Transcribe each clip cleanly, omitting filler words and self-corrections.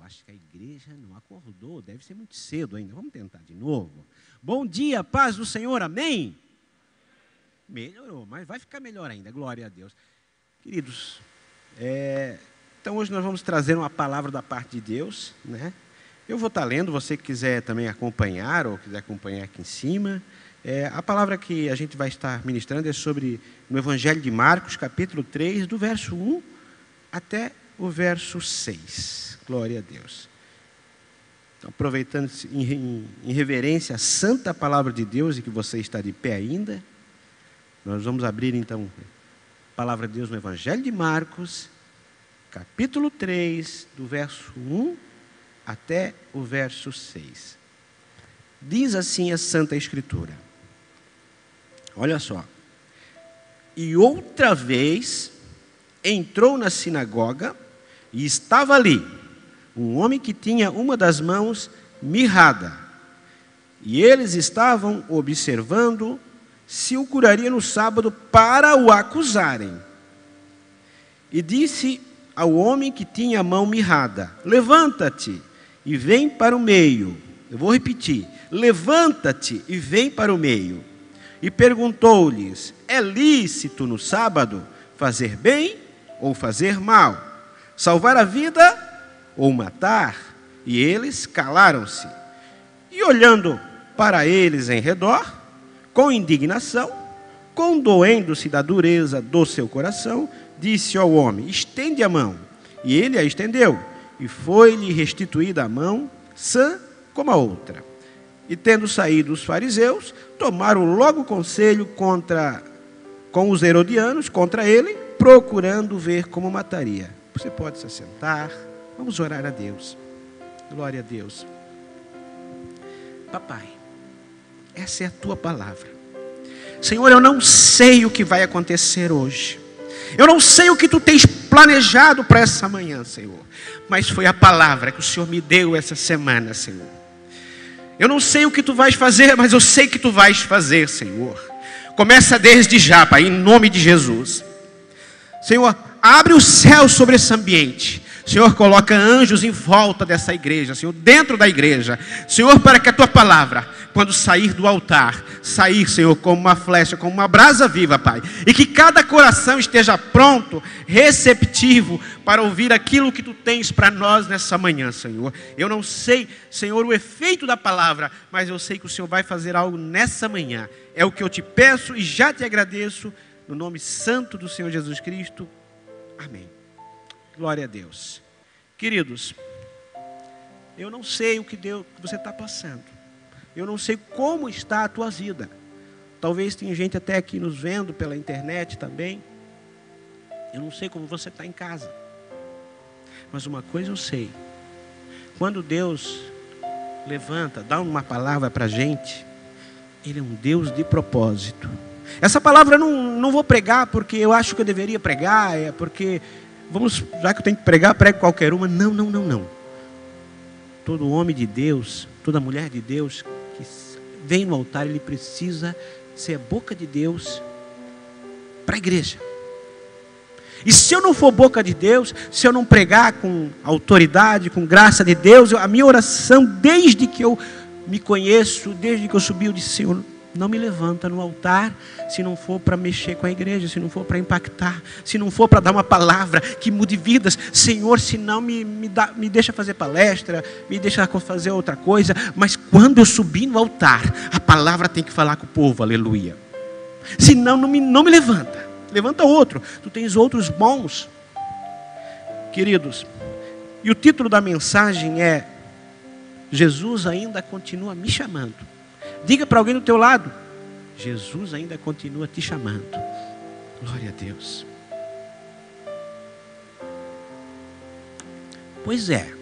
acho que a igreja não acordou, deve ser muito cedo ainda. Vamos tentar de novo. Bom dia, paz do Senhor, amém? Melhorou, mas vai ficar melhor ainda, glória a Deus. Queridos, então hoje nós vamos trazer uma palavra da parte de Deus, né? Eu vou estar lendo, você que quiser também acompanhar, ou quiser acompanhar aqui em cima. A palavra que a gente vai estar ministrando é sobre, no Evangelho de Marcos, capítulo 3, do verso 1 até o verso 6. Glória a Deus. Então, aproveitando em reverência à santa palavra de Deus e que você está de pé ainda, nós vamos abrir então a palavra de Deus no Evangelho de Marcos, capítulo 3, do verso 1 até o verso 6. Diz assim a Santa Escritura. Olha só. E outra vez entrou na sinagoga e estava ali um homem que tinha uma das mãos mirrada. E eles estavam observando se o curaria no sábado para o acusarem. E disse ao homem que tinha a mão mirrada: levanta-te e vem para o meio. Eu vou repetir: levanta-te e vem para o meio. E perguntou-lhes: é lícito no sábado fazer bem ou fazer mal? Salvar a vida ou matar? E eles calaram-se. E olhando para eles em redor, com indignação, condoendo-se da dureza do seu coração, disse ao homem: estende a mão. E ele a estendeu, e foi-lhe restituída a mão, sã como a outra. E tendo saído os fariseus, tomaram logo conselho com os herodianos contra ele, procurando ver como mataria. Você pode se assentar, vamos orar a Deus. Glória a Deus. Papai, essa é a tua palavra. Senhor, eu não sei o que vai acontecer hoje. Eu não sei o que tu tens planejado para essa manhã, Senhor. Mas foi a palavra que o Senhor me deu essa semana, Senhor. Eu não sei o que tu vais fazer, mas eu sei que tu vais fazer, Senhor. Começa desde já, Pai, em nome de Jesus. Senhor, abre o céu sobre esse ambiente. Senhor, coloca anjos em volta dessa igreja, Senhor, dentro da igreja. Senhor, para que a tua palavra, quando sair do altar, sair, Senhor, como uma flecha, como uma brasa viva, Pai. E que cada coração esteja pronto, receptivo, para ouvir aquilo que tu tens para nós nessa manhã, Senhor. Eu não sei, Senhor, o efeito da palavra, mas eu sei que o Senhor vai fazer algo nessa manhã. É o que eu te peço e já te agradeço, no nome santo do Senhor Jesus Cristo. Amém. Glória a Deus. Queridos, eu não sei o que você está passando. Eu não sei como está a tua vida. Talvez tenha gente até aqui nos vendo pela internet também. Eu não sei como você está em casa. Mas uma coisa eu sei. Quando Deus levanta, dá uma palavra para a gente, Ele é um Deus de propósito. Essa palavra eu não vou pregar porque eu acho que eu deveria pregar, porque... já que eu tenho que pregar, prego qualquer uma. Não. Todo homem de Deus, toda mulher de Deus que vem no altar, ele precisa ser a boca de Deus para a igreja. E se eu não for boca de Deus, se eu não pregar com autoridade, com graça de Deus, a minha oração, desde que eu me conheço, desde que eu subi, eu disse: Senhor, não me levanta no altar se não for para mexer com a igreja, se não for para impactar, se não for para dar uma palavra que mude vidas. Senhor, se não me deixa fazer palestra, me deixa fazer outra coisa, mas quando eu subir no altar, a palavra tem que falar com o povo, aleluia. Senão não me levanta outro, tu tens outros bons. Queridos, e o título da mensagem é: Jesus ainda continua me chamando. Diga para alguém do teu lado: Jesus ainda continua te chamando. Glória a Deus. Pois é.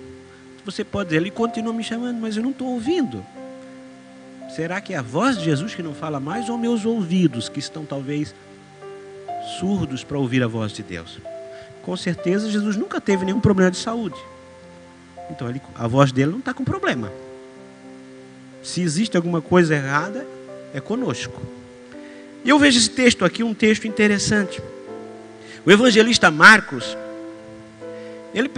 Você pode dizer: Ele continua me chamando, mas eu não estou ouvindo. Será que é a voz de Jesus que não fala mais, ou meus ouvidos que estão talvez surdos para ouvir a voz de Deus? Com certeza Jesus nunca teve nenhum problema de saúde. Então a voz dele não está com problema. Se existe alguma coisa errada, é conosco. E eu vejo esse texto aqui, um texto interessante. O evangelista Marcos, ele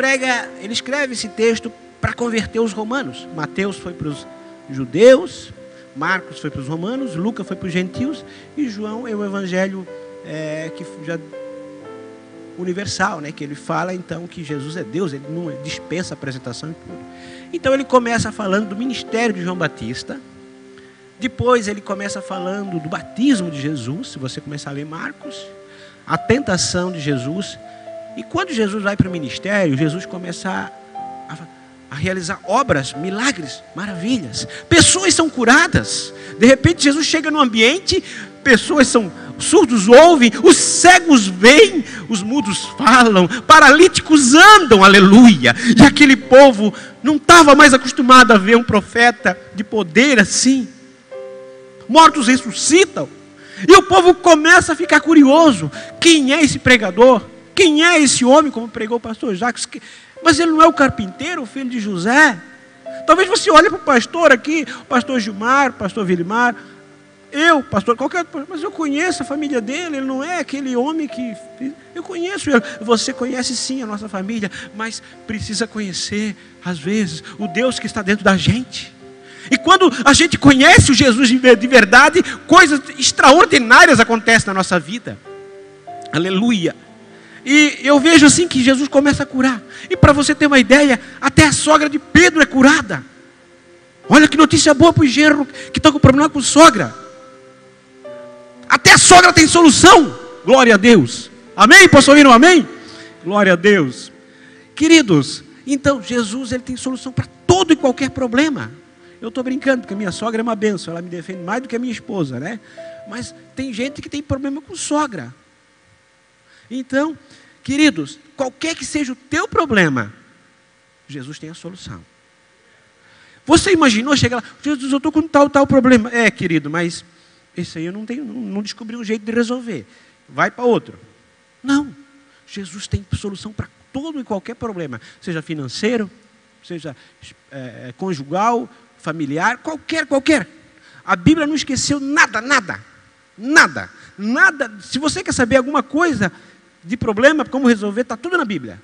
escreve esse texto para converter os romanos. Mateus foi para os judeus, Marcos foi para os romanos, Lucas foi para os gentios, e João é o evangelho que já universal, né? Que ele fala então que Jesus é Deus, ele não dispensa a apresentação e tudo. Então ele começa falando do ministério de João Batista, depois ele começa falando do batismo de Jesus, se você começar a ler Marcos, a tentação de Jesus, e quando Jesus vai para o ministério, Jesus começa a realizar obras, milagres, maravilhas. Pessoas são curadas. De repente Jesus chega no ambiente, pessoas são, surdos ouvem, os cegos veem, os mudos falam, paralíticos andam, aleluia. E aquele povo não estava mais acostumado a ver um profeta de poder assim. Mortos ressuscitam. E o povo começa a ficar curioso. Quem é esse pregador? Quem é esse homem, como pregou o pastor Jacques? Mas ele não é o carpinteiro, o filho de José? Talvez você olhe para o pastor aqui, o pastor Gilmar, o pastor Vilimar, eu, pastor, qualquer, mas eu conheço a família dele, ele não é aquele homem que... Eu conheço ele. Você conhece sim a nossa família, mas precisa conhecer, às vezes, o Deus que está dentro da gente. E quando a gente conhece o Jesus de verdade, coisas extraordinárias acontecem na nossa vida. Aleluia. E eu vejo assim que Jesus começa a curar. E para você ter uma ideia, até a sogra de Pedro é curada. Olha que notícia boa para o genro que está com problema com sogra. Até a sogra tem solução. Glória a Deus. Amém? Posso ouvir um amém? Glória a Deus. Queridos, então Jesus ele tem solução para todo e qualquer problema. Eu estou brincando, porque a minha sogra é uma bênção. Ela me defende mais do que a minha esposa, né? Mas tem gente que tem problema com sogra. Então, queridos, qualquer que seja o teu problema, Jesus tem a solução. Você imaginou chegar lá, Jesus, eu estou com tal problema. É, querido, mas esse aí eu não descobri um jeito de resolver. Vai para outro. Não, Jesus tem solução para todo e qualquer problema. Seja financeiro, seja conjugal, familiar, qualquer. A Bíblia não esqueceu nada. Se você quer saber alguma coisa de problema, como resolver, está tudo na Bíblia.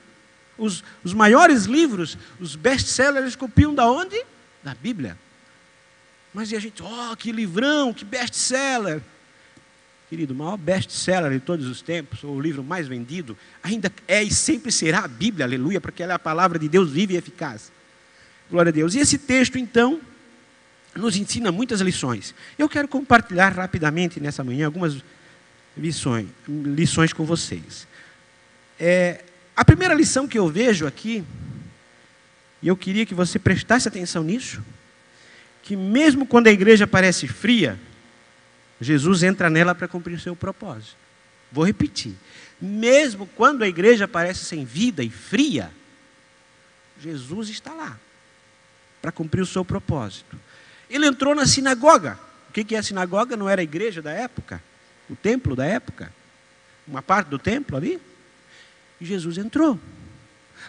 Os maiores livros, os best-sellers, copiam da onde? Da Bíblia. Mas e a gente, que livrão, que best-seller. Querido, o maior best-seller de todos os tempos, ou o livro mais vendido, ainda é e sempre será a Bíblia, aleluia, porque ela é a palavra de Deus viva e eficaz. Glória a Deus. E esse texto, então, nos ensina muitas lições. Eu quero compartilhar rapidamente nessa manhã algumas lições com vocês. A primeira lição que eu vejo aqui, e eu queria que você prestasse atenção nisso, que mesmo quando a igreja parece fria, Jesus entra nela para cumprir o seu propósito. Vou repetir. Mesmo quando a igreja parece sem vida e fria, Jesus está lá para cumprir o seu propósito. Ele entrou na sinagoga. O que é a sinagoga? Não era a igreja da época? O templo da época? Uma parte do templo ali? E Jesus entrou.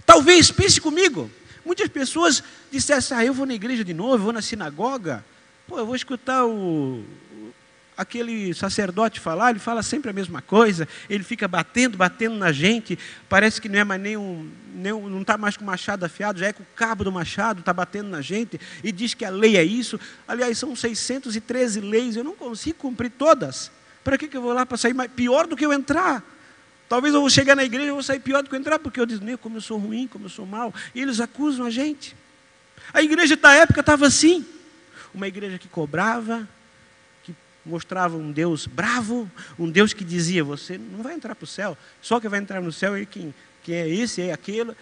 Talvez, pense comigo, muitas pessoas dissessem, eu vou na igreja de novo, eu vou na sinagoga, eu vou escutar aquele sacerdote falar, ele fala sempre a mesma coisa, ele fica batendo na gente, parece que não é mais não está mais com o machado afiado, já é com o cabo do machado, está batendo na gente, e diz que a lei é isso. Aliás, são 613 leis, eu não consigo cumprir todas. Para que eu vou lá para sair pior do que eu entrar? Talvez eu vou chegar na igreja e vou sair pior do que eu entrar, porque eu digo, como eu sou ruim, como eu sou mau, e eles acusam a gente. A igreja da época estava assim, uma igreja que cobrava, mostrava um Deus bravo, um Deus que dizia, você não vai entrar para o céu, só que vai entrar no céu é quem é esse, é aquele,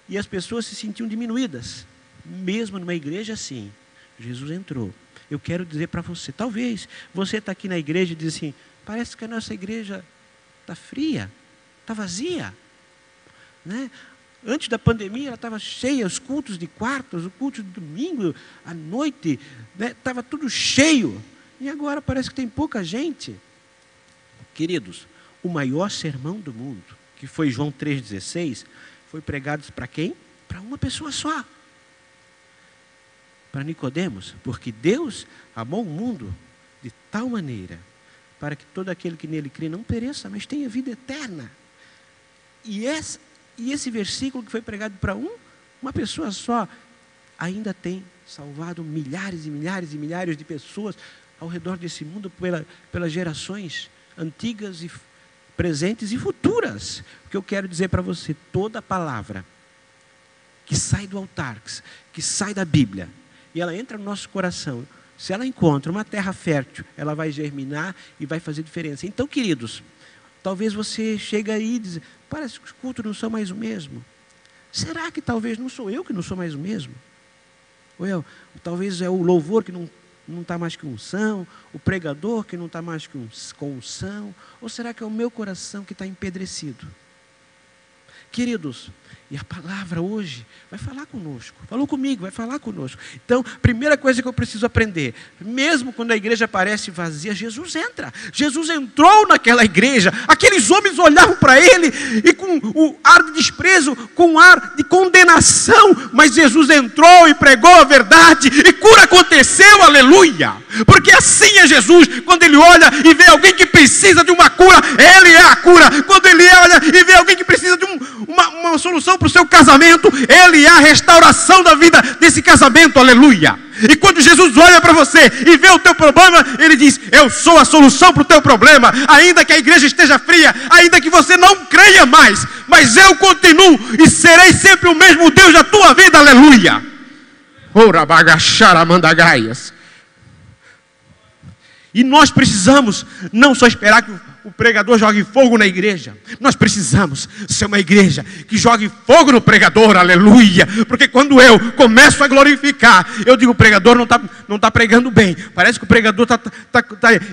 e as pessoas se sentiam diminuídas. Mesmo numa igreja assim, Jesus entrou. Eu quero dizer para você, talvez você está aqui na igreja e diz assim, parece que a nossa igreja está fria, está vazia, né? Antes da pandemia ela estava cheia, os cultos de quartas, o culto de domingo, à noite, estava tudo cheio. E agora parece que tem pouca gente. Queridos, o maior sermão do mundo, que foi João 3,16, foi pregado para quem? Para uma pessoa só. Para Nicodemos, porque Deus amou o mundo de tal maneira, para que todo aquele que nele crê não pereça, mas tenha vida eterna. E esse versículo que foi pregado para uma pessoa só, ainda tem salvado milhares e milhares e milhares de pessoas ao redor desse mundo, pelas gerações antigas e presentes e futuras. O que eu quero dizer para você, toda palavra que sai do altar, que sai da Bíblia, e ela entra no nosso coração, se ela encontra uma terra fértil, ela vai germinar e vai fazer diferença. Então, queridos, talvez você chegue aí e diz, parece que os cultos não são mais o mesmo. Será que talvez não sou eu que não sou mais o mesmo? Ou talvez é o louvor que não está mais com unção, o pregador que não está mais com unção, ou será que é o meu coração que está empedrecido? Queridos, e a palavra hoje vai falar conosco, falou comigo, vai falar conosco. Então, primeira coisa que eu preciso aprender, mesmo quando a igreja parece vazia, Jesus entra. Jesus entrou naquela igreja, aqueles homens olhavam para ele e com o ar de desprezo, com o ar de condenação, mas Jesus entrou e pregou a verdade e cura aconteceu, aleluia. Porque assim é Jesus, quando ele olha e vê alguém que precisa de uma cura, ele é a cura. Quando ele olha e vê alguém que precisa de uma solução para o seu casamento, ele é a restauração da vida desse casamento, aleluia. E quando Jesus olha para você e vê o teu problema, ele diz, eu sou a solução para o teu problema, ainda que a igreja esteja fria, ainda que você não creia mais, mas eu continuo e serei sempre o mesmo Deus da tua vida, aleluia. Ora bagachara mandagaias. E nós precisamos não só esperar que o pregador jogue fogo na igreja, nós precisamos ser uma igreja que jogue fogo no pregador, aleluia. Porque quando eu começo a glorificar, eu digo, o pregador não está pregando bem, parece que o pregador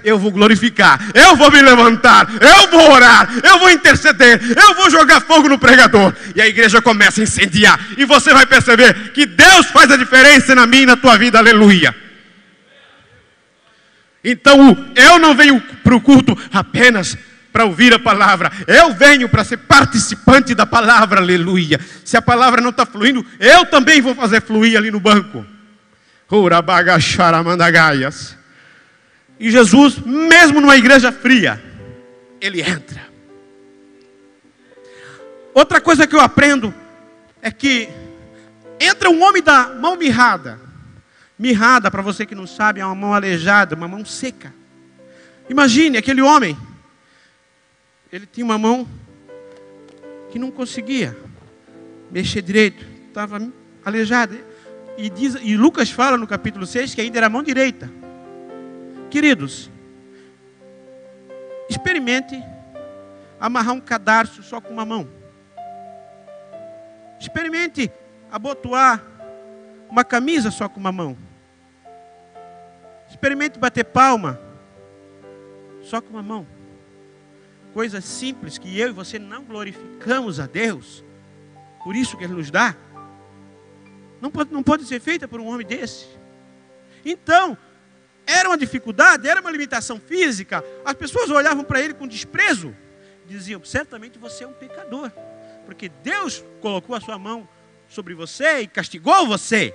eu vou glorificar, eu vou me levantar, eu vou orar, eu vou interceder, eu vou jogar fogo no pregador, e a igreja começa a incendiar, e você vai perceber que Deus faz a diferença na minha e na tua vida, aleluia. Então, eu não venho para o culto apenas para ouvir a palavra. Eu venho para ser participante da palavra, aleluia. Se a palavra não está fluindo, eu também vou fazer fluir ali no banco. E Jesus, mesmo numa igreja fria, ele entra. Outra coisa que eu aprendo é que entra um homem da mão mirrada. Mirrada, para você que não sabe, é uma mão aleijada, uma mão seca. Imagine, aquele homem, ele tinha uma mão que não conseguia mexer direito, estava aleijada. E Lucas fala no capítulo 6 que ainda era a mão direita. Queridos, experimente amarrar um cadarço só com uma mão. Experimente abotoar uma camisa só com uma mão. Experimente bater palma só com uma mão. Coisas simples que eu e você não glorificamos a Deus, por isso que Ele nos dá, não pode ser feita por um homem desse. Então, era uma dificuldade, era uma limitação física. As pessoas olhavam para ele com desprezo, diziam, certamente você é um pecador, porque Deus colocou a sua mão sobre você e castigou você.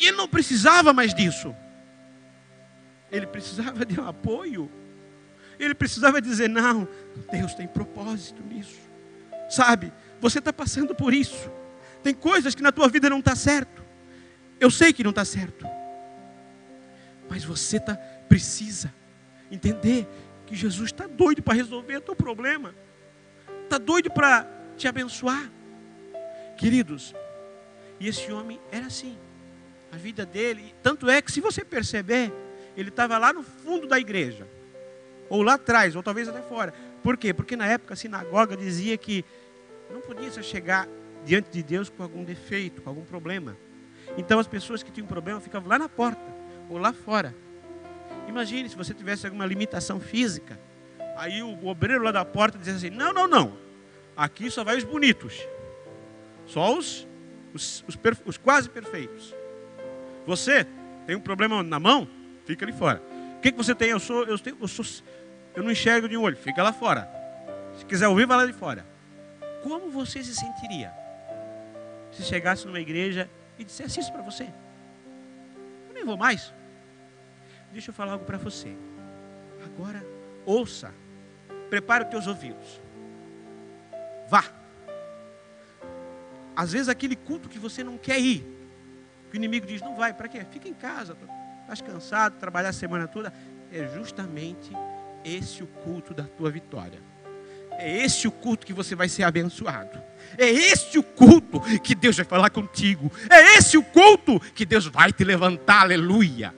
E ele não precisava mais disso. Ele precisava de um apoio. Ele precisava dizer, não, Deus tem propósito nisso. Sabe, você está passando por isso. Tem coisas que na tua vida não está certo. Eu sei que não está certo. Mas você precisa entender que Jesus está doido para resolver o teu problema. Está doido para te abençoar. Queridos, e esse homem era assim. A vida dele, tanto é que se você perceber, ele estava lá no fundo da igreja. Ou lá atrás, ou talvez até fora. Por quê? Porque na época a sinagoga dizia que não podia se chegar diante de Deus com algum defeito, com algum problema. Então as pessoas que tinham problema ficavam lá na porta, ou lá fora. Imagine se você tivesse alguma limitação física. Aí o obreiro lá da porta dizia assim, não. Aqui só vai os bonitos. Só os quase perfeitos. Você tem um problema na mão? Fica ali fora. O que você tem? Eu não enxergo de um olho. Fica lá fora. Se quiser ouvir, vai lá de fora. Como você se sentiria se chegasse numa igreja e dissesse isso para você? Eu nem vou mais. Deixa eu falar algo para você. Agora, ouça. Prepare os teus ouvidos. Vá. Às vezes aquele culto que você não quer ir, O inimigo diz, não vai, para quê? Fica em casa, estás cansado, trabalhar a semana toda. É justamente esse o culto da tua vitória. É esse o culto que você vai ser abençoado. É esse o culto que Deus vai falar contigo. É esse o culto que Deus vai te levantar, aleluia.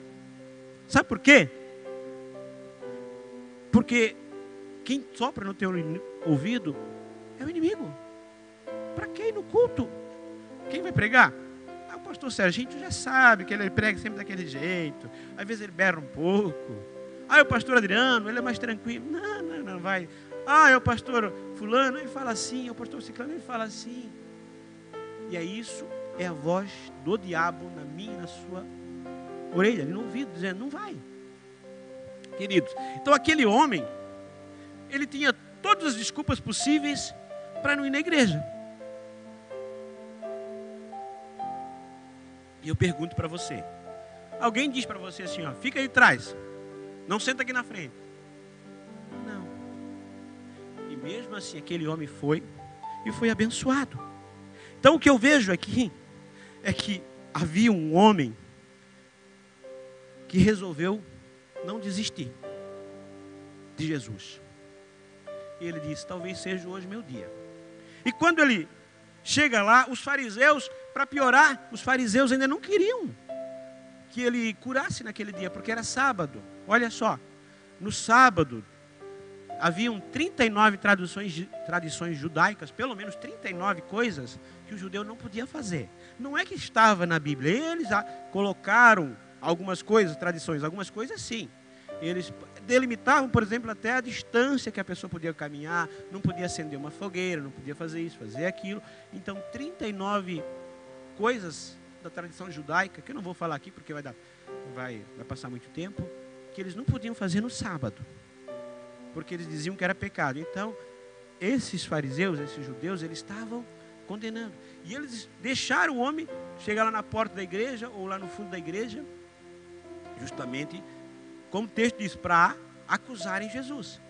Sabe por quê? Porque quem sopra no teu ouvido é o inimigo. Para quem no culto? Quem vai pregar? O pastor Sérgio, a gente já sabe que ele prega sempre daquele jeito. Às vezes ele berra um pouco. O pastor Adriano, ele é mais tranquilo. Não vai. É o pastor fulano, ele fala assim. É o pastor ciclano, ele fala assim. E é isso, é a voz do diabo na minha e na sua orelha, no ouvido, dizendo, não vai. Queridos, então aquele homem, ele tinha todas as desculpas possíveis para não ir na igreja. E eu pergunto para você, alguém diz para você assim, fica aí atrás, não senta aqui na frente. Não. E mesmo assim aquele homem foi e foi abençoado. Então o que eu vejo aqui é que havia um homem que resolveu não desistir de Jesus. E ele disse, talvez seja hoje meu dia. E quando ele chega lá, os fariseus, para piorar, os fariseus ainda não queriam que ele curasse naquele dia, porque era sábado. Olha só, no sábado, haviam 39 tradições judaicas, pelo menos 39 coisas que o judeu não podia fazer. Não é que estava na Bíblia, eles colocaram algumas coisas, tradições, algumas coisas sim. Eles delimitavam, por exemplo, até a distância que a pessoa podia caminhar, não podia acender uma fogueira, não podia fazer isso, fazer aquilo. Então, 39 coisas da tradição judaica, que eu não vou falar aqui porque vai passar muito tempo, que eles não podiam fazer no sábado, porque eles diziam que era pecado. Então, esses fariseus, esses judeus, eles estavam condenando. E eles deixaram o homem chegar lá na porta da igreja, ou lá no fundo da igreja, justamente, como o texto diz, para acusarem Jesus.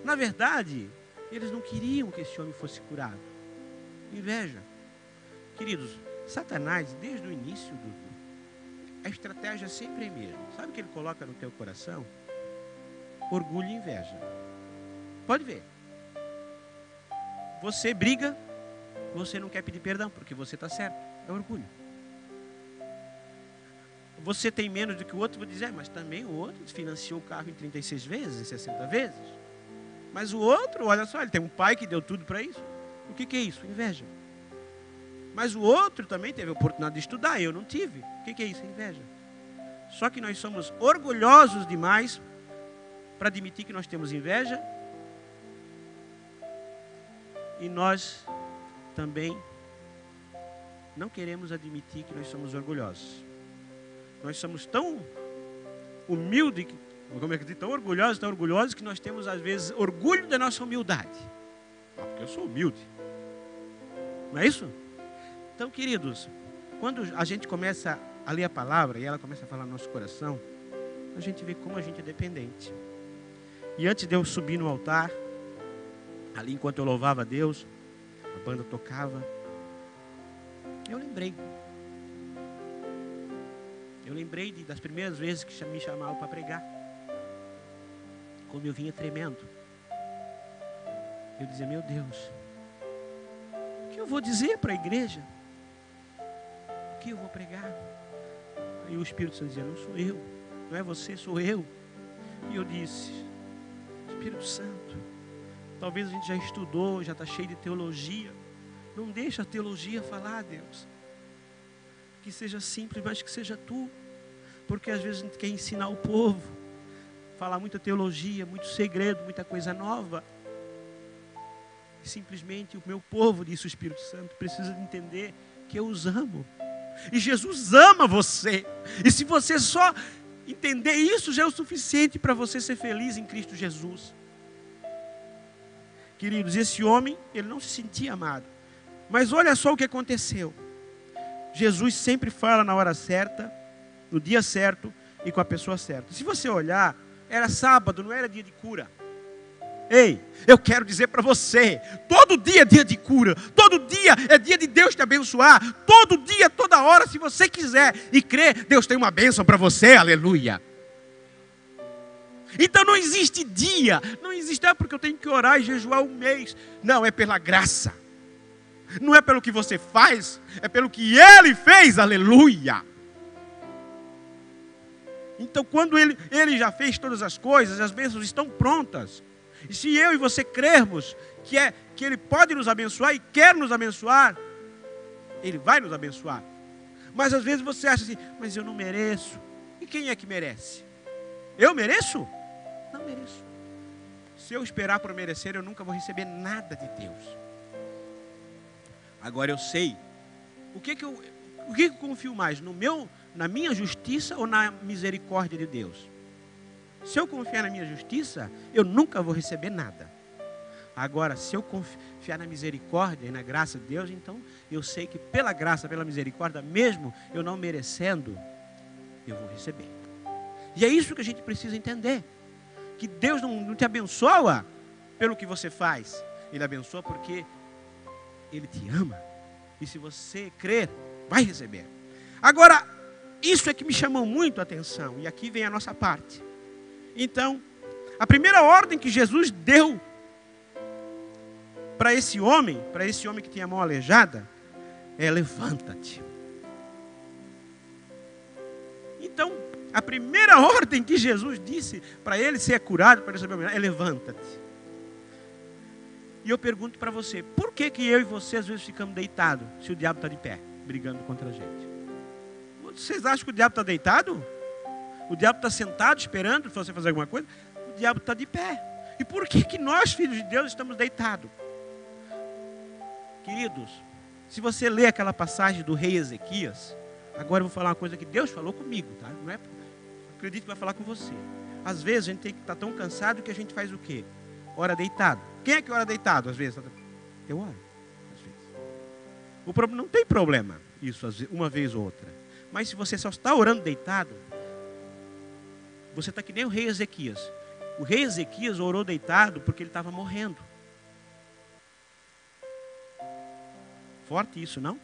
Na verdade, eles não queriam que esse homem fosse curado. Inveja. Queridos, Satanás, desde o início, a estratégia sempre é a mesma. Sabe o que ele coloca no teu coração? Orgulho e inveja. Pode ver. Você briga, você não quer pedir perdão, porque você está certo. É orgulho. Você tem menos do que o outro, vou dizer, mas também o outro financiou o carro em 36 vezes, em 60 vezes. Mas o outro, olha só, ele tem um pai que deu tudo para isso. O que é isso? Inveja. Mas o outro também teve a oportunidade de estudar, eu não tive. O que é isso? Inveja. Só que nós somos orgulhosos demais para admitir que nós temos inveja. E nós também não queremos admitir que nós somos orgulhosos. Nós somos tão humildes, tão orgulhosos que nós temos às vezes orgulho da nossa humildade. Porque eu sou humilde. Não é isso? Então, queridos, quando a gente começa a ler a palavra e ela começa a falar no nosso coração, a gente vê como a gente é dependente. E antes de eu subir no altar, ali enquanto eu louvava a Deus, a banda tocava, eu lembrei das primeiras vezes que me chamavam para pregar. Como eu vinha tremendo. Eu dizia, meu Deus, o que eu vou dizer para a igreja? O que eu vou pregar? Aí o Espírito Santo dizia, não sou eu, não é você, sou eu. E eu disse, Espírito Santo, talvez a gente já estudou, já está cheio de teologia. Não deixa a teologia falar, Deus. Que seja simples, mas que seja tu. Porque às vezes a gente quer ensinar o povo, falar muita teologia, muito segredo, muita coisa nova. E simplesmente o meu povo, disse o Espírito Santo, precisa de entender que eu os amo. E Jesus ama você. E se você só entender isso, já é o suficiente para você ser feliz em Cristo Jesus. Queridos, esse homem, ele não se sentia amado. Mas olha só o que aconteceu. Jesus sempre fala na hora certa, no dia certo e com a pessoa certa. Se você olhar, era sábado, não era dia de cura. Ei, eu quero dizer para você, todo dia é dia de cura, todo dia é dia de Deus te abençoar, todo dia, toda hora, se você quiser e crer, Deus tem uma bênção para você, aleluia. Então não existe dia, não existe, porque eu tenho que orar e jejuar um mês. Não, é pela graça. Não é pelo que você faz, é pelo que Ele fez, aleluia. Então quando Ele já fez todas as coisas, as bênçãos estão prontas. E se eu e você crermos que Ele pode nos abençoar e quer nos abençoar, Ele vai nos abençoar. Mas às vezes você acha assim, mas eu não mereço. E quem é que merece? Eu mereço? Não mereço. Se eu esperar por merecer, eu nunca vou receber nada de Deus. Agora eu sei, o que eu confio mais? Na minha justiça ou na misericórdia de Deus? Se eu confiar na minha justiça, eu nunca vou receber nada. Agora, se eu confiar na misericórdia e na graça de Deus, então eu sei que pela graça, pela misericórdia, mesmo eu não merecendo, eu vou receber. E é isso que a gente precisa entender. Que Deus não te abençoa pelo que você faz. Ele abençoa porque Ele te ama. E se você crer, vai receber. Agora, isso é que me chamou muito a atenção. E aqui vem a nossa parte. Então, a primeira ordem que Jesus deu para esse homem que tinha a mão aleijada, é levanta-te. Então, a primeira ordem que Jesus disse para ele ser curado, para ele saber, é levanta-te. E eu pergunto para você, por que eu e você às vezes ficamos deitados, se o diabo está de pé, brigando contra a gente? Vocês acham que o diabo está deitado? O diabo está sentado, esperando você fazer alguma coisa? O diabo está de pé. E por que nós, filhos de Deus, estamos deitados? Queridos, se você ler aquela passagem do rei Ezequias, agora eu vou falar uma coisa que Deus falou comigo, tá? Não é? Acredito que vai falar com você. Às vezes a gente tem que estar tão cansado que a gente faz o quê? Ora deitado. Quem é que ora deitado às vezes? Eu oro, às vezes. Não tem problema isso, uma vez ou outra. Mas se você só está orando deitado, você está que nem o rei Ezequias. O rei Ezequias orou deitado porque ele estava morrendo. Forte isso, não?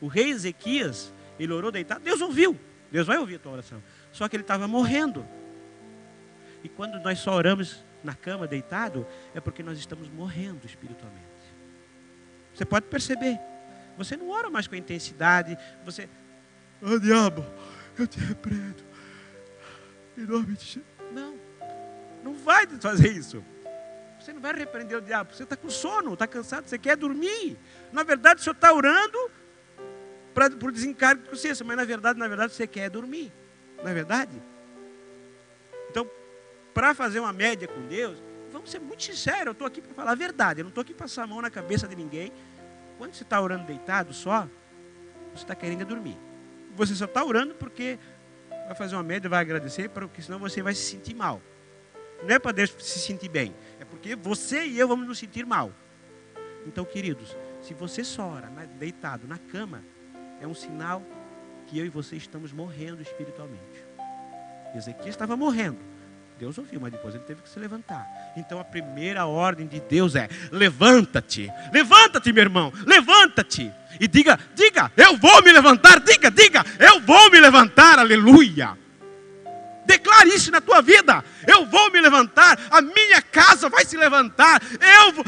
O rei Ezequias, ele orou deitado, Deus ouviu. Deus vai ouvir a tua oração. Só que ele estava morrendo. E quando nós só oramos na cama deitado, é porque nós estamos morrendo espiritualmente. Você pode perceber. Você não ora mais com intensidade. Você, diabo, eu te repreendo. Em nome de Jesus. Não vai fazer isso. Você não vai repreender o diabo. Você está com sono, está cansado, você quer dormir. Na verdade, o senhor está orando por desencargo de consciência, mas na verdade você quer dormir. Não é verdade? Então, para fazer uma média com Deus, vamos ser muito sinceros, eu estou aqui para falar a verdade, eu não estou aqui para passar a mão na cabeça de ninguém. Quando você está orando deitado só, você está querendo dormir. Você só está orando porque vai fazer uma média, vai agradecer, porque senão você vai se sentir mal. Não é para Deus se sentir bem, é porque você e eu vamos nos sentir mal. Então, queridos, se você só ora deitado na cama, é um sinal que eu e você estamos morrendo espiritualmente. Ezequias estava morrendo. Deus ouviu, mas depois ele teve que se levantar. Então a primeira ordem de Deus é: levanta-te. Levanta-te, meu irmão. Levanta-te. E diga, eu vou me levantar. Diga, eu vou me levantar. Aleluia. Declare isso na tua vida. Eu vou me levantar. A minha casa vai se levantar.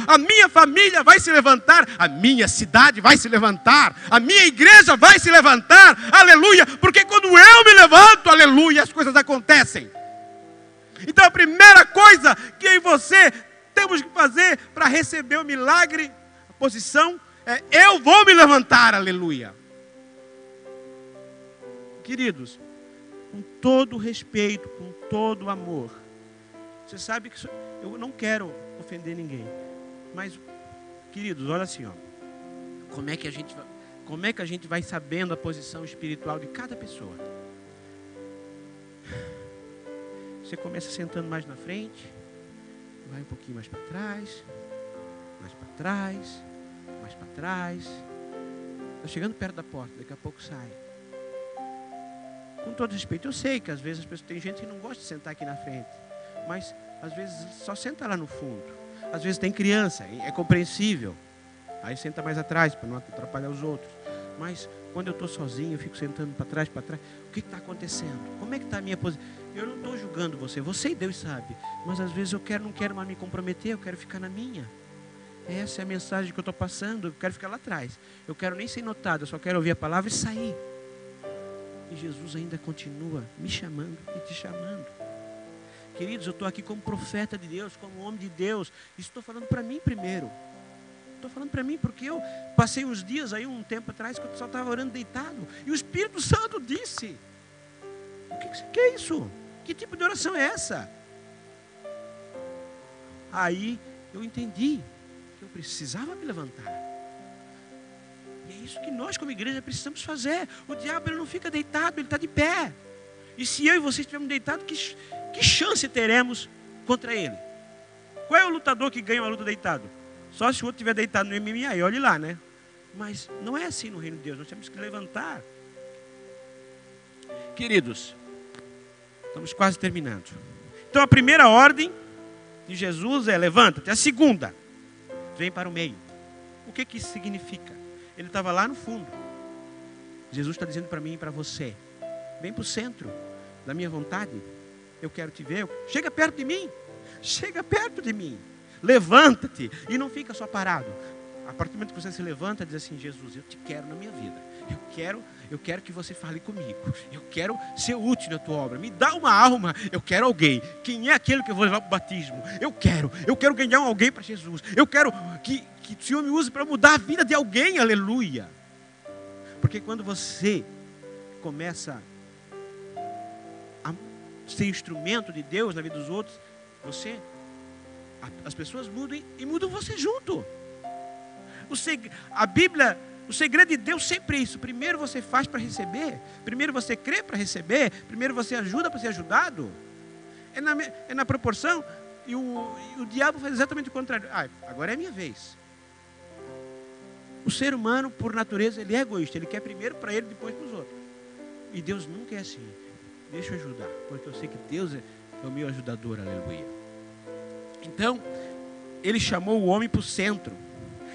A minha família vai se levantar. A minha cidade vai se levantar. A minha igreja vai se levantar. Aleluia. Porque quando eu me levanto, aleluia, as coisas acontecem. Então a primeira coisa que eu e você temos que fazer para receber o milagre, a posição, é: eu vou me levantar, aleluia. Queridos, com todo respeito, com todo amor, você sabe que eu não quero ofender ninguém, mas, queridos, olha assim, ó, como é que a gente vai sabendo a posição espiritual de cada pessoa? Você começa sentando mais na frente, vai um pouquinho mais para trás, mais para trás, mais para trás. Está chegando perto da porta, daqui a pouco sai. Com todo respeito, eu sei que às vezes as pessoas, tem gente que não gosta de sentar aqui na frente, mas Às vezes só senta lá no fundo. Às vezes tem criança, é compreensível. Aí senta mais atrás para não atrapalhar os outros. Mas quando eu estou sozinho, eu fico sentando para trás. O que está acontecendo? Como é que está a minha posição? Eu não estou julgando você. Você e Deus sabe. Mas às vezes não quero mais me comprometer. Eu quero ficar na minha. Essa é a mensagem que eu estou passando. Eu quero ficar lá atrás. Eu quero nem ser notado. Eu só quero ouvir a palavra e sair. E Jesus ainda continua me chamando e te chamando. Queridos, eu estou aqui como profeta de Deus, como homem de Deus. Estou falando para mim primeiro. Estou falando para mim porque eu passei uns dias aí, um tempo atrás, que eu só estava orando deitado. E o Espírito Santo disse: o que é isso? Que tipo de oração é essa? Aí eu entendi que eu precisava me levantar. E é isso que nós como igreja precisamos fazer. O diabo ele não fica deitado, ele está de pé. E se eu e você estivermos deitados, que chance teremos contra ele? Qual é o lutador que ganha uma luta deitado? Só se o outro estiver deitado no MMA, olhe lá, né? Mas não é assim no reino de Deus, nós temos que levantar. Queridos, estamos quase terminando. Então a primeira ordem de Jesus é: levanta-te. A segunda, vem para o meio. O que isso significa? Ele estava lá no fundo. Jesus está dizendo para mim e para você: vem para o centro da minha vontade. Eu quero te ver. Chega perto de mim. Chega perto de mim. Levanta-te e não fica só parado. A partir do momento que você se levanta, diz assim: Jesus, eu te quero na minha vida. Eu quero que você fale comigo. Eu quero ser útil na tua obra. Me dá uma alma. Eu quero alguém. Quem é aquele que eu vou levar para o batismo? Eu quero ganhar alguém para Jesus. Eu quero que o Senhor me use para mudar a vida de alguém. Aleluia. Porque quando você começa a ser instrumento de Deus na vida dos outros, as pessoas mudam e mudam você junto. A Bíblia, o segredo de Deus sempre é isso: primeiro você faz para receber, primeiro você crê para receber, primeiro você ajuda para ser ajudado. É na proporção. E o diabo faz exatamente o contrário. Agora é a minha vez. O ser humano, por natureza, ele é egoísta. Ele quer primeiro para ele, depois para os outros. E Deus nunca é assim. Deixa eu ajudar, porque eu sei que Deus é o meu ajudador. Aleluia. Então, ele chamou o homem para o centro.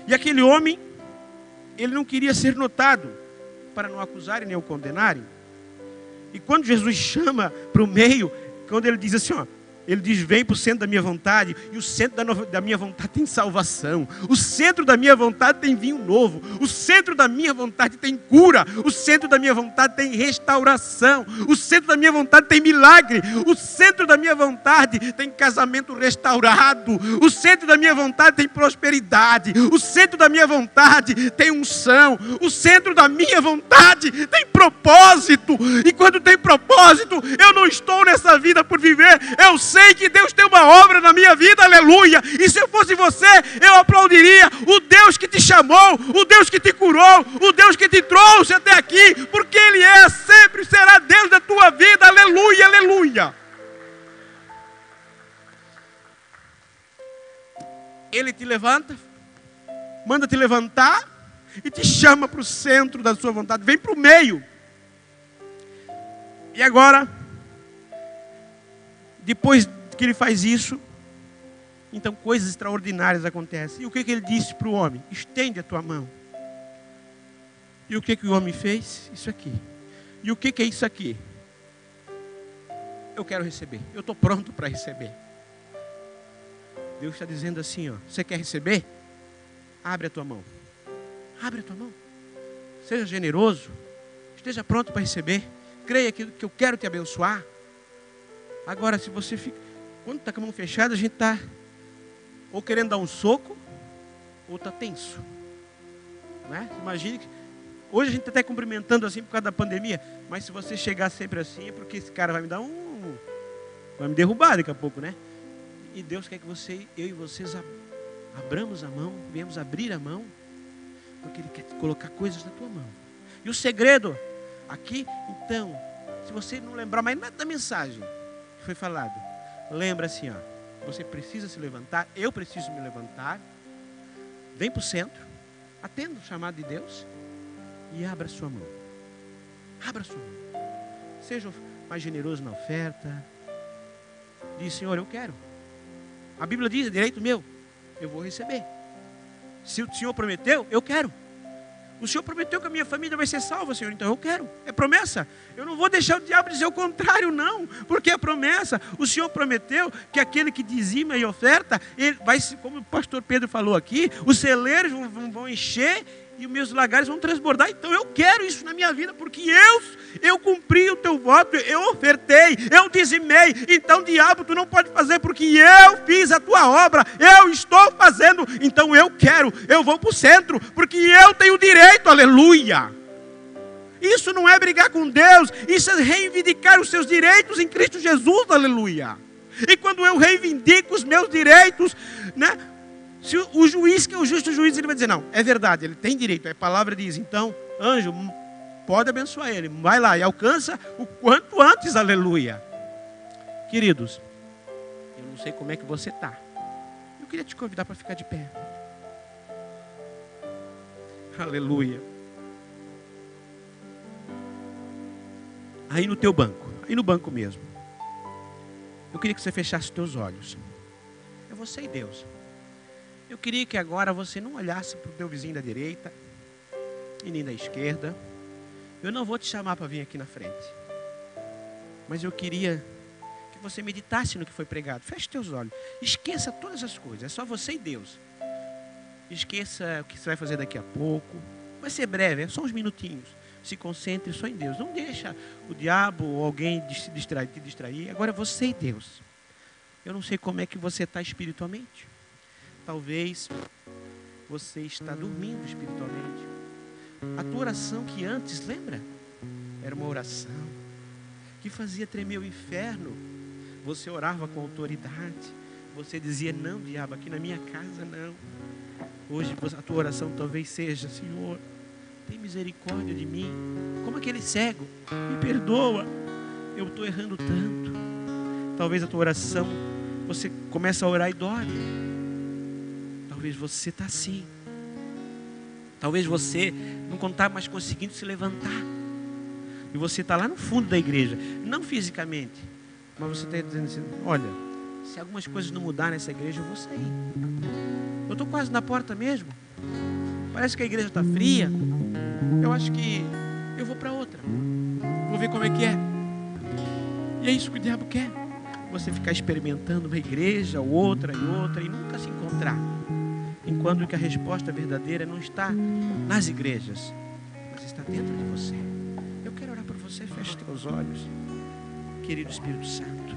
E aquele homem, ele não queria ser notado, para não acusarem nem o condenarem. E quando Jesus chama para o meio, quando ele diz assim, ele diz: vem para o centro da minha vontade. E o centro da minha vontade tem salvação. O centro da minha vontade tem vinho novo. O centro da minha vontade tem cura. O centro da minha vontade tem restauração. O centro da minha vontade tem milagre. O centro da minha vontade tem casamento restaurado. O centro da minha vontade tem prosperidade. O centro da minha vontade tem unção. O centro da minha vontade tem propósito. E quando tem propósito, eu não estou nessa vida por viver. Eu sei que Deus tem uma obra na minha vida, aleluia. E se eu fosse você, eu aplaudiria o Deus que te chamou, o Deus que te curou, o Deus que te trouxe até aqui, porque Ele sempre será Deus da tua vida, aleluia, aleluia. Ele te levanta, manda te levantar e te chama para o centro da sua vontade, vem para o meio. E agora, depois que ele faz isso, então coisas extraordinárias acontecem. E o que ele disse para o homem? Estende a tua mão. E o que o homem fez? Isso aqui. E o que é isso aqui? Eu quero receber. Eu estou pronto para receber. Deus está dizendo assim, você quer receber? Abre a tua mão. Abre a tua mão. Seja generoso. Esteja pronto para receber. Creia que eu quero te abençoar. Agora, se você fica... Quando está com a mão fechada, a gente está ou querendo dar um soco, ou está tenso. Né? Imagine que... Hoje a gente está até cumprimentando assim por causa da pandemia. Mas se você chegar sempre assim, é porque esse cara vai me dar vai me derrubar daqui a pouco, né? E Deus quer que eu e vocês abramos a mão, venhamos abrir a mão, porque Ele quer colocar coisas na tua mão. E o segredo aqui, então, se você não lembrar mais nada da mensagem que foi falado, lembra assim, você precisa se levantar, eu preciso me levantar, vem para o centro, atenda o chamado de Deus e abra a sua mão. Abra a sua mão. Seja mais generoso na oferta. Diz, Senhor, eu quero. A Bíblia diz, é direito meu, eu vou receber. Se o Senhor prometeu, eu quero. O Senhor prometeu que a minha família vai ser salva, Senhor, então eu quero. É promessa. Eu não vou deixar o diabo dizer o contrário, não. Porque é promessa. O Senhor prometeu que aquele que dizima e oferta, ele vai, como o pastor Pedro falou aqui, os celeiros vão encher e os meus lagares vão transbordar. Então eu quero isso na minha vida, porque eu cumpri o teu voto, eu ofertei, eu dizimei. Então diabo, tu não pode fazer, porque eu fiz a tua obra, eu estou fazendo. Então eu quero, eu vou para o centro, porque eu tenho direito, aleluia. Isso não é brigar com Deus, isso é reivindicar os seus direitos em Cristo Jesus, aleluia. E quando eu reivindico os meus direitos, né? Se o juiz, que é o justo juiz, ele vai dizer, não, é verdade, ele tem direito. A palavra diz, então, anjo, pode abençoar ele. Vai lá e alcança o quanto antes, aleluia. Queridos, eu não sei como é que você está. Eu queria te convidar para ficar de pé. Aleluia. Aí no teu banco, aí no banco mesmo. Eu queria que você fechasse os teus olhos. É você e Deus. Eu queria que agora você não olhasse para o teu vizinho da direita e nem da esquerda. Eu não vou te chamar para vir aqui na frente. Mas eu queria que você meditasse no que foi pregado. Feche teus olhos. Esqueça todas as coisas. É só você e Deus. Esqueça o que você vai fazer daqui a pouco. Vai ser breve, é só uns minutinhos. Se concentre só em Deus. Não deixa o diabo ou alguém te distrair. Agora é você e Deus. Eu não sei como é que você está espiritualmente. Talvez você está dormindo espiritualmente. A tua oração que antes, lembra? Era uma oração que fazia tremer o inferno. Você orava com autoridade. Você dizia, não, diabo, aqui na minha casa não. Hoje a tua oração talvez seja, Senhor, tem misericórdia de mim. Como aquele cego, me perdoa. Eu estou errando tanto. Talvez a tua oração, você começa a orar e dorme. Talvez você está assim. Talvez você não está mais conseguindo se levantar. E você está lá no fundo da igreja. Não fisicamente. Mas você está dizendo assim, olha, se algumas coisas não mudarem nessa igreja, eu vou sair. Eu estou quase na porta mesmo. Parece que a igreja está fria. Eu acho que eu vou para outra. Vou ver como é que é. E é isso que o diabo quer. Você ficar experimentando uma igreja, outra e nunca se encontrar. Enquanto que a resposta verdadeira não está nas igrejas, mas está dentro de você. Eu quero orar por você, feche teus olhos. Querido Espírito Santo,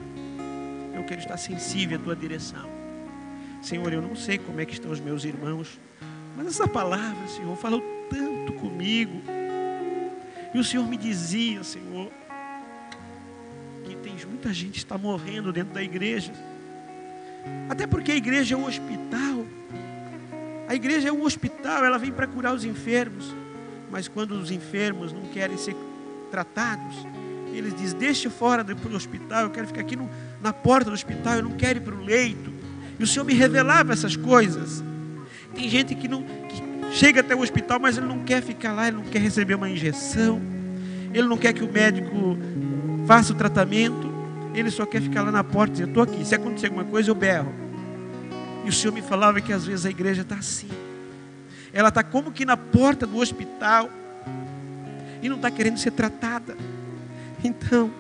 eu quero estar sensível à tua direção. Senhor, eu não sei como é que estão os meus irmãos, mas essa palavra, Senhor, falou tanto comigo. E o Senhor me dizia, Senhor, que tem muita gente que está morrendo dentro da igreja. Até porque a igreja é um hospital. A igreja é um hospital, ela vem para curar os enfermos. Mas quando os enfermos não querem ser tratados, eles dizem, deixa fora do hospital, eu quero ficar aqui na porta do hospital, eu não quero ir para o leito. E o Senhor me revelava essas coisas. Tem gente que chega até o hospital, mas ele não quer ficar lá, ele não quer receber uma injeção, ele não quer que o médico faça o tratamento, ele só quer ficar lá na porta e dizer, eu estou aqui, se acontecer alguma coisa eu berro. E o Senhor me falava que às vezes a igreja está assim. Ela está como que na porta do hospital e não está querendo ser tratada. Então,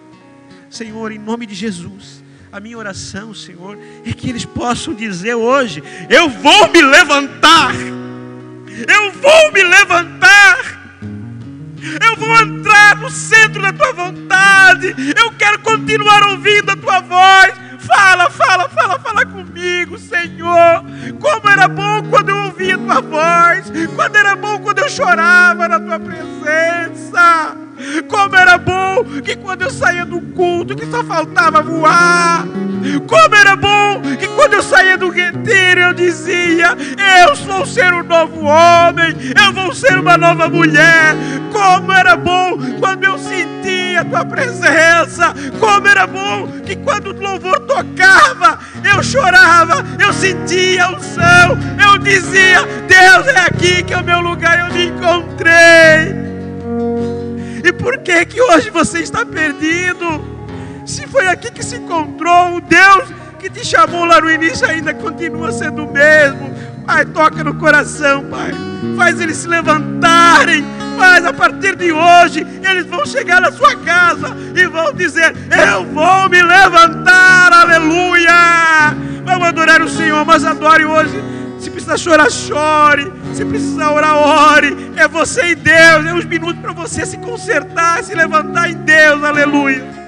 Senhor, em nome de Jesus, a minha oração, Senhor, é que eles possam dizer hoje, eu vou me levantar. Eu vou me levantar. Eu vou entrar no centro da tua vontade. Eu quero continuar ouvindo a tua voz. Fala comigo, Senhor. Como era bom quando eu ouvia a tua voz. Como era bom quando eu chorava na tua presença. Como era bom que quando eu saía do culto, que só faltava voar. Como era bom que quando eu saía do retiro, eu dizia, eu vou ser um novo homem, eu vou ser uma nova mulher. Como era bom quando eu sentia a tua presença. Como era bom que quando o louvor tocava, eu chorava, eu sentia a unção, eu dizia, Deus, é aqui que é o meu lugar, eu me encontrei. E por que hoje você está perdido? Se foi aqui que se encontrou o Deus que te chamou lá no início ainda continua sendo o mesmo. Pai, toca no coração, Pai. Faz eles se levantarem. Mas a partir de hoje, eles vão chegar na sua casa e vão dizer: eu vou me levantar, aleluia. Vamos adorar o Senhor, mas adore hoje. Se precisa chorar, chore. Se precisa orar, ore. É você e Deus. É uns minutos para você se consertar, se levantar em Deus, aleluia.